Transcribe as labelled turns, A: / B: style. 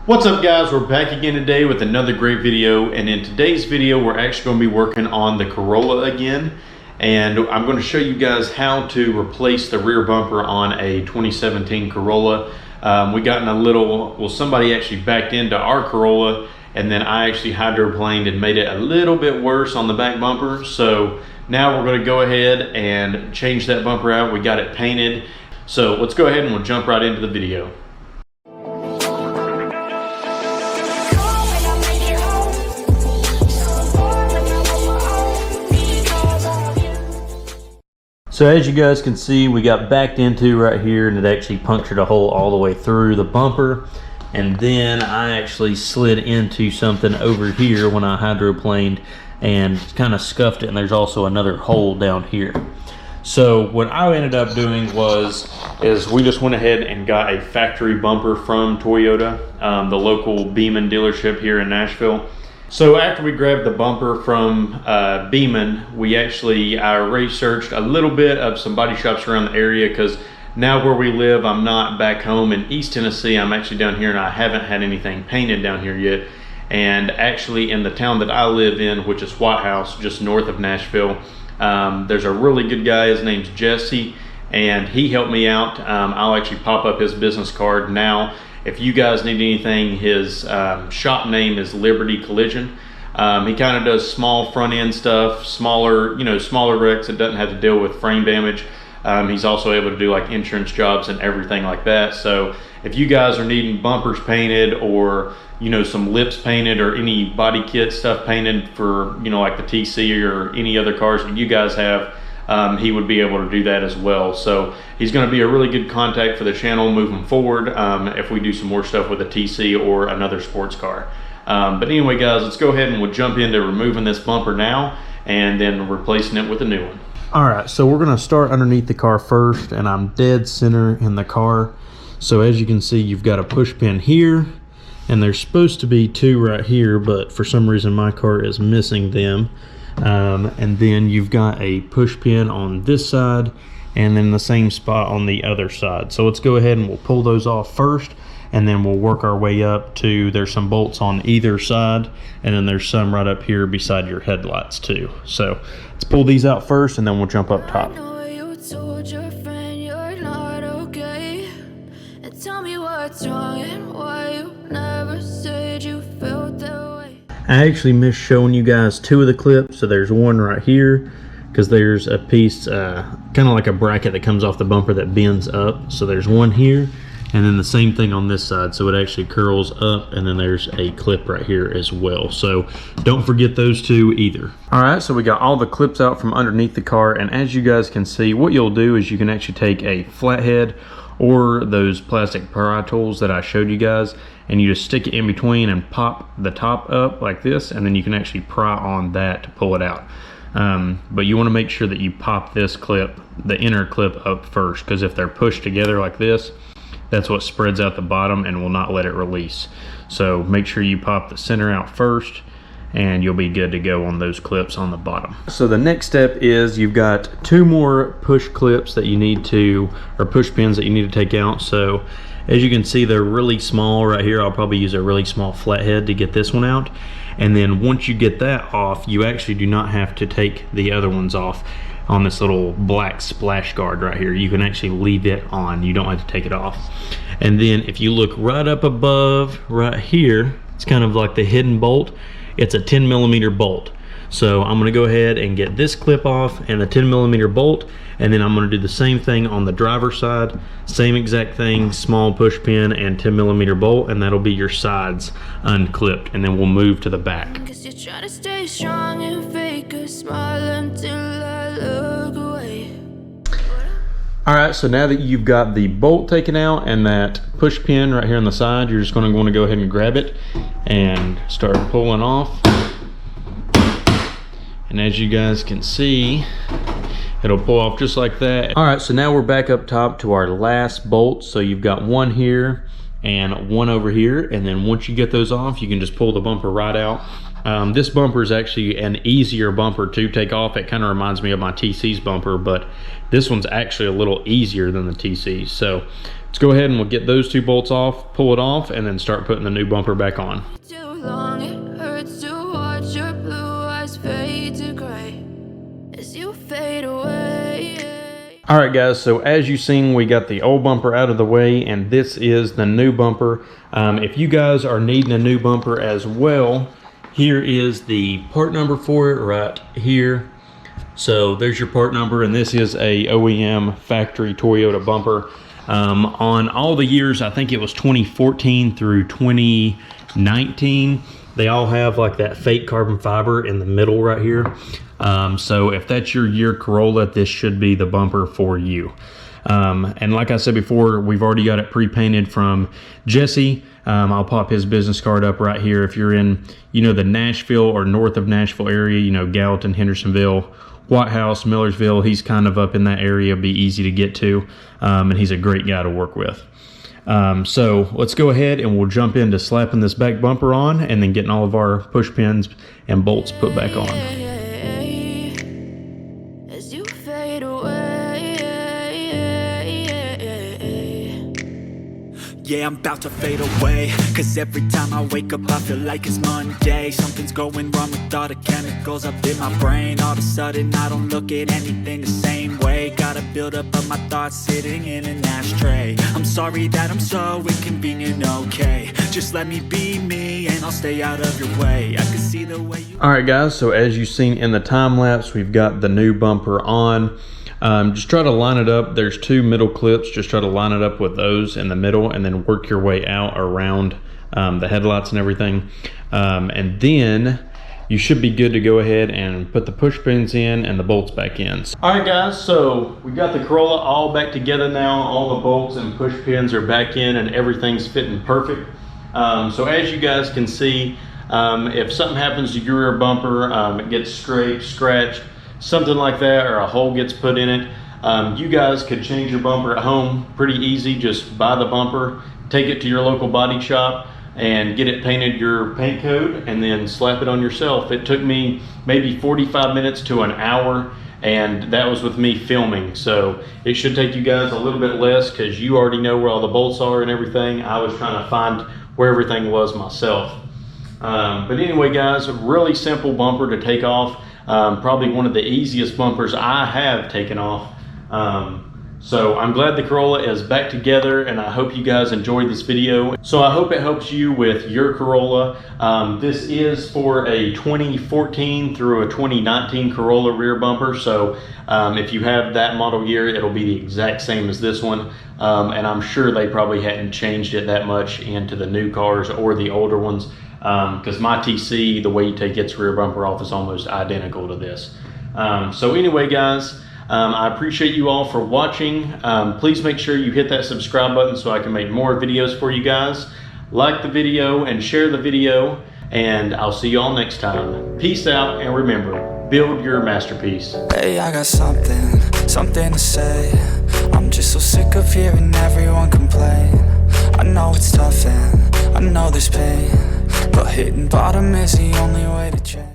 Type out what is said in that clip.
A: What's up guys, we're back again today with another great video, and in today's video we're actually going to be working on the Corolla again, and I'm going to show you guys how to replace the rear bumper on a 2017 Corolla. We got in a little, well, somebody actually backed into our Corolla and then I actually hydroplaned and made it a little bit worse on the back bumper. So now we're going to go ahead and change that bumper out. We got it painted, so let's go ahead and we'll jump right into the video. So as you guys can see, we got backed into right here and it actually punctured a hole all the way through the bumper. And then I actually slid into something over here when I hydroplaned and kind of scuffed it, and there's also another hole down here. So what I ended up doing is we just went ahead and got a factory bumper from Toyota, the local Beeman dealership here in Nashville. So after we grabbed the bumper from Beeman, I researched a little bit of some body shops around the area, because now where we live, I'm not back home in East Tennessee. I'm actually down here and I haven't had anything painted down here yet. And actually in the town that I live in, which is White House, just north of Nashville, there's a really good guy. His name's Jesse, and he helped me out. I'll actually pop up his business card now. If you guys need anything, his shop name is Liberty Collision. He kind of does small front end stuff, smaller wrecks. It doesn't have to deal with frame damage. He's also able to do like insurance jobs and everything like that. So if you guys are needing bumpers painted, or some lips painted, or any body kit stuff painted for like the TC or any other cars that you guys have, he would be able to do that as well. So he's going to be a really good contact for the channel moving forward, if we do some more stuff with a TC or another sports car. But anyway guys, let's go ahead and we'll jump into removing this bumper now and then replacing it with a new one. Alright, so we're going to start underneath the car first, and I'm dead center in the car. So as you can see, you've got a push pin here, and there's supposed to be two right here, but for some reason my car is missing them. And then you've got a push pin on this side, and then the same spot on the other side. So let's go ahead and we'll pull those off first, and then we'll work our way up to, there's some bolts on either side, and then there's some right up here beside your headlights too. So let's pull these out first, and then we'll jump up top. I actually missed showing you guys two of the clips. So there's one right here, because there's a piece, kind of like a bracket that comes off the bumper that bends up. So there's one here, and then the same thing on this side. So it actually curls up, and then there's a clip right here as well. So don't forget those two either. All right, so we got all the clips out from underneath the car, and as you guys can see, what you'll do is you can actually take a flathead or those plastic pry tools that I showed you guys, and you just stick it in between and pop the top up like this, and then you can actually pry on that to pull it out. But you want to make sure that you pop this clip, the inner clip, up first, because if they're pushed together like this, that's what spreads out the bottom and will not let it release. So make sure you pop the center out first, and you'll be good to go on those clips on the bottom. So the next step is you've got two more push clips that you need to, or push pins that you need to take out. So as you can see, they're really small right here. I'll probably use a really small flathead to get this one out. And then once you get that off, you actually do not have to take the other ones off on this little black splash guard right here. You can actually leave it on. You don't have to take it off. And then if you look right up above right here, it's kind of like the hidden bolt. It's a 10mm bolt. So I'm going to go ahead and get this clip off and the 10mm bolt, and then I'm going to do the same thing on the driver's side. Same exact thing, small push pin and 10mm bolt, and that'll be your sides unclipped, and then we'll move to the back. Alright, so now that you've got the bolt taken out and that push pin right here on the side, you're just going to want to go ahead and grab it and start pulling off. And as you guys can see, it'll pull off just like that. Alright, so now we're back up top to our last bolt. So you've got one here and one over here, and then once you get those off, you can just pull the bumper right out. This bumper is actually an easier bumper to take off. It kind of reminds me of my TC's bumper, but this one's actually a little easier than the TC's. So let's go ahead and we'll get those 2 bolts off, pull it off, and then start putting the new bumper back on.
B: Too long, it hurts to watch your blue eyes fade to gray as you fade away.
A: All right, guys, so as you've seen, we got the old bumper out of the way, and this is the new bumper. If you guys are needing a new bumper as well, here is the part number for it right here. So there's your part number, and this is a OEM factory Toyota bumper. On all the years, I think it was 2014 through 2019, they all have like that fake carbon fiber in the middle right here. So if that's your year Corolla, this should be the bumper for you. And like I said before, we've already got it pre-painted from Jesse. I'll pop his business card up right here. If you're in, the Nashville or north of Nashville area, Gallatin, Hendersonville, White House, Millersville, he's kind of up in that area, be easy to get to. And he's a great guy to work with. So let's go ahead and we'll jump into slapping this back bumper on and then getting all of our push pins and bolts put back on.
B: As you fade away.
C: Yeah, I'm about to fade away, cause every time I wake up I feel like it's Monday. Something's going wrong with all the chemicals up in my brain. All of a sudden I don't look at anything the same way. Got a buildup of my thoughts sitting in an ashtray. I'm sorry that I'm so inconvenient, okay. Just let me be me and I'll stay out of your way. I can see the way you...
A: Alright guys, so as you've seen in the time lapse, we've got the new bumper on. Just try to line it up. There's 2 middle clips. Just try to line it up with those in the middle and then work your way out around the headlights and everything. And then you should be good to go ahead and put the push pins in and the bolts back in. All right guys, so we got the Corolla all back together now. All the bolts and push pins are back in and everything's fitting perfect. So as you guys can see, if something happens to your rear bumper, it gets scraped, scratched, something like that, or a hole gets put in it, you guys could change your bumper at home pretty easy. Just buy the bumper, take it to your local body shop and get it painted your paint code and then slap it on yourself. It took me maybe 45 minutes to an hour, and that was with me filming. So it should take you guys a little bit less because you already know where all the bolts are and everything. I was trying to find where everything was myself. But anyway guys, a really simple bumper to take off. Probably one of the easiest bumpers I have taken off. So I'm glad the Corolla is back together, and I hope you guys enjoyed this video. So I hope it helps you with your Corolla. This is for a 2014 through a 2019 Corolla rear bumper. So if you have that model year, it'll be the exact same as this one. And I'm sure they probably hadn't changed it that much into the new cars or the older ones. Because my TC, the way you take its rear bumper off, is almost identical to this. So anyway guys, I appreciate you all for watching. Please make sure you hit that subscribe button so I can make more videos for you guys. Like the video and share the video, and I'll see you all next time. Peace out, and remember, build your masterpiece.
C: Hey, I got something to say. I'm just so sick of hearing everyone complain. I know it's tough and I know there's pain, but hitting bottom is the only way to change.